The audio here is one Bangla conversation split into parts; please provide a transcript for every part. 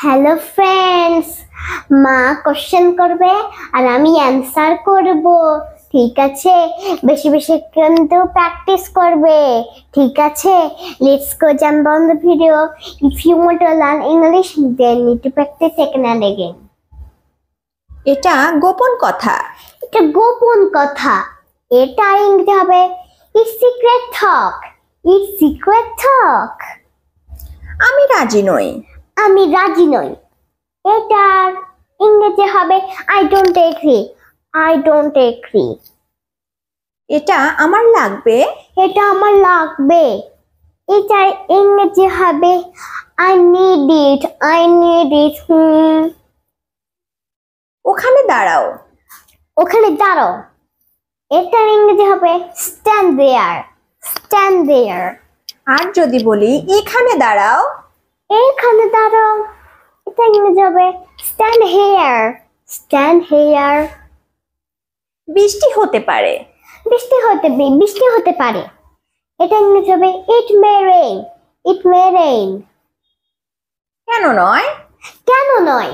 হ্যালো ফ্রেন্ডস, মা কোশ্চেন করবে আর আমি অ্যান্সার করব। ঠিক আছে, বেশি বেশি কিন্তু প্র্যাকটিস করবে। ঠিক আছে, let's go jump on the video. If you want to learn English then need to practice again and again. এটা গোপন কথা। এটা গোপন কথা। এটা ইংরেজি হবে it's secret talk. It's secret talk. আমি রাজি নই। আমি রাজি নই। এটার ইংরেজি হবে I don't agree. I don't agree. এটা আমার লাগবে। এটা আমার লাগবে। এটার ইংরেজি হবে I need it. I need it. ওখানে দাঁড়াও। ওখানে দাঁড়াও। এটার ইংরেজি হবে স্ট্যান্ড দেয়ার। Stand there. আর যদি বলি এখানে দাঁড়াও। এখানে দাঁড়াও। এটা ইংরেজি হবে স্ট্যান্ড হেয়ার। Stand hair. বৃষ্টি হতে পারে। বৃষ্টি হতে পারে। এটা ইংরেজি হবে ইট মে রেইন। ইট মে রেইন। কেন নয়? কেন নয়?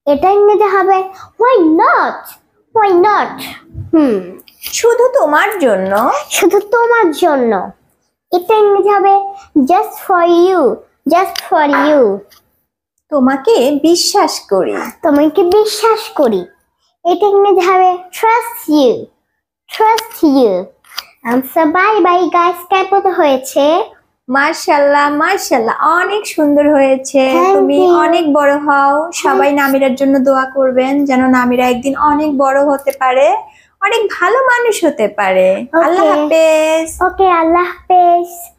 এটা ইংরেজি হবে হোয়াই নট। Why not. শুধু তোমার জন্য। শুধু তোমার জন্য। এটা ইংরেজি হবে just for you. Just for you. তোমাকে বিশ্বাস করি। তোমাকে বিশ্বাস করি। এটা ইংরেজি হবে trust you. Trust you. Answer bye bye guys. কেমন হয়েছে? মাশাআল্লাহ মাশাআল্লাহ, অনেক সুন্দর হয়েছে। Thank তুমি you. অনেক বড় হও। সবাই নামিরার জন্য দোয়া করবেন যেন নামিরা একদিন অনেক বড় হতে পারে, অনেক ভালো মানুষ হতে পারে। আল্লাহ Okay. হাফেজ। ওকে, আল্লাহ হাফেজ।